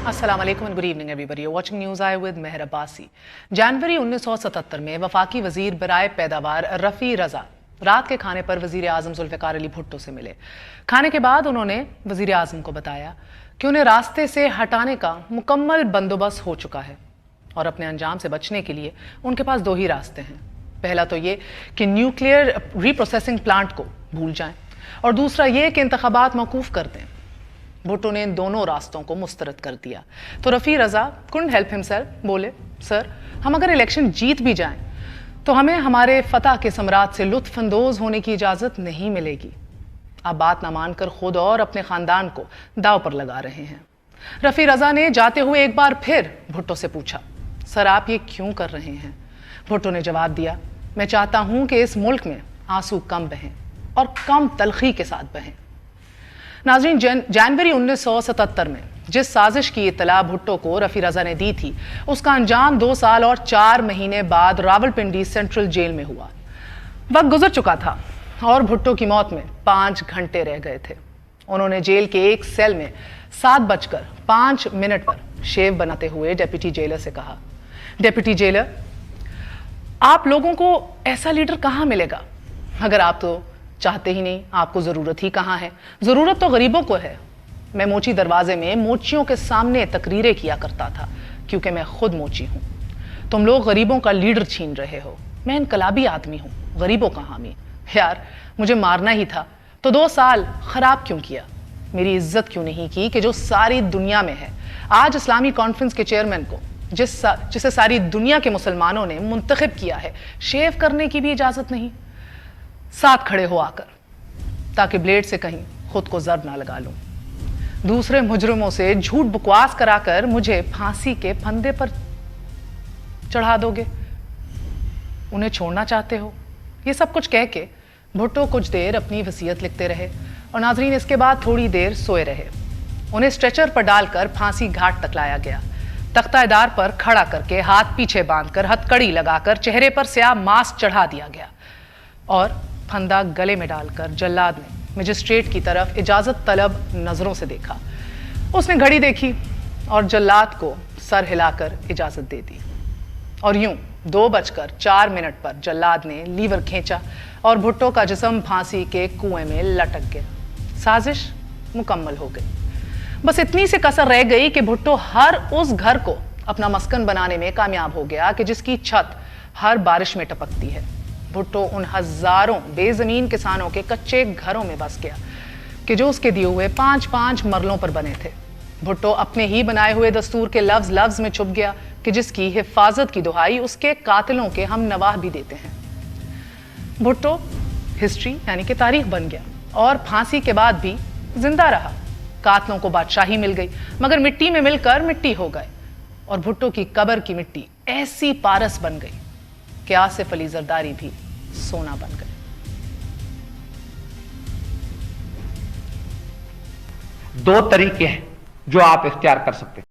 अस्सलाम वालेकुम and good evening everybody. You watching news I with Mehar Abbasi. जनवरी 1977 में वफाकी वजीर बराए पैदावार रफ़ी रज़ा रात के खाने पर वजीर आज़म जुल्फ़िकार अली भुट्टो से मिले। खाने के बाद उन्होंने वजीर आज़म को बताया कि उन्हें रास्ते से हटाने का मुकम्मल बंदोबस्त हो चुका है और अपने अंजाम से बचने के लिए उनके पास दो ही रास्ते हैं। पहला तो ये कि न्यूक्लियर रीप्रोसेसिंग प्लांट को भूल जाएं और दूसरा ये कि इंतखाबात मौकूफ कर दें। भुट्टो ने इन दोनों रास्तों को मुस्तरद कर दिया तो रफ़ी रज़ा कुडंट हेल्प हिमसेल्फ, बोले सर हम अगर इलेक्शन जीत भी जाएं तो हमें हमारे फतह के सम्राट से लुत्फ अंदोज होने की इजाज़त नहीं मिलेगी। आप बात ना मानकर खुद और अपने ख़ानदान को दाव पर लगा रहे हैं। रफ़ी रज़ा ने जाते हुए एक बार फिर भुट्टो से पूछा, सर आप ये क्यों कर रहे हैं? भुट्टो ने जवाब दिया, मैं चाहता हूं कि इस मुल्क में आंसू कम बहें और कम तलखी के साथ बहें। नाज़रीन, जनवरी 1977 में जिस साजिश की इत्तला भुट्टो को रफ़ी रज़ा ने दी थी उसका अंजाम 2 साल और 4 महीने बाद रावलपिंडी सेंट्रल जेल में हुआ। वक्त गुजर चुका था और भुट्टो की मौत में 5 घंटे रह गए थे। उन्होंने जेल के एक सेल में 7:05 पर शेव बनाते हुए डेप्यूटी जेलर से कहा, डेप्यूटी जेलर आप लोगों को ऐसा लीडर कहां मिलेगा? अगर आप तो चाहते ही नहीं, आपको जरूरत ही कहां है? जरूरत तो गरीबों को है। मैं मोची दरवाजे में मोचियों के सामने तकरीरें किया करता था क्योंकि मैं खुद मोची हूं। तुम लोग गरीबों का लीडर छीन रहे हो। मैं इनकलाबी आदमी हूं, गरीबों का हामी। यार मुझे मारना ही था तो 2 साल खराब क्यों किया? मेरी इज्जत क्यों नहीं की कि जो सारी दुनिया में है? आज इस्लामी कॉन्फ्रेंस के चेयरमैन को जिसे सारी दुनिया के मुसलमानों ने मुंतखब किया है, शेव करने की भी इजाजत नहीं। साथ खड़े हो आकर ताकि ब्लेड से कहीं खुद को जर्ब ना लगा लूं। दूसरे मुजरिमों से झूठ बकवास कराकर मुझे फांसी के फंदे पर चढ़ा दोगे। उन्हें छोड़ना चाहते हो? ये सब कुछ कह के भुट्टो कुछ देर अपनी वसीयत लिखते रहे और नाजरीन इसके बाद थोड़ी देर सोए रहे। उन्हें स्ट्रेचर पर डालकर फांसी घाट तक लाया गया। तख्तादार पर खड़ा करके हाथ पीछे बांधकर हथकड़ी लगाकर चेहरे पर स्याह मास्क चढ़ा दिया गया और फंदा गले में डालकर जल्लाद ने मजिस्ट्रेट की तरफ इजाजत तलब नजरों से देखा। उसने घड़ी देखी और जल्लाद को सर हिलाकर इजाजत दे दी और यूं 2:04 पर जल्लाद ने लीवर खींचा और भुट्टो का जिस्म फांसी के कुएं में लटक गया। साजिश मुकम्मल हो गई। बस इतनी सी कसर रह गई कि भुट्टो हर उस घर को अपना मस्कन बनाने में कामयाब हो गया कि जिसकी छत हर बारिश में टपकती है। भुट्टो उन हजारों बेजमीन किसानों के कच्चे घरों में बस गया कि जो उसके दिए हुए 5-5 मरलों पर बने थे। भुट्टो अपने ही बनाए हुए दस्तूर के लफ्ज में छुप गया कि जिसकी हिफाजत की दुहाई उसके कातिलों के हम नवाह भी देते हैं। भुट्टो हिस्ट्री यानी कि तारीख बन गया और फांसी के बाद भी जिंदा रहा। कातलों को बादशाही मिल गई मगर मिट्टी में मिलकर मिट्टी हो गए और भुट्टो की कब्र की मिट्टी ऐसी पारस बन गई कि आसिफ अली जरदारी भी सोना बन गए। 2 तरीके हैं जो आप इख्तियार कर सकते हैं।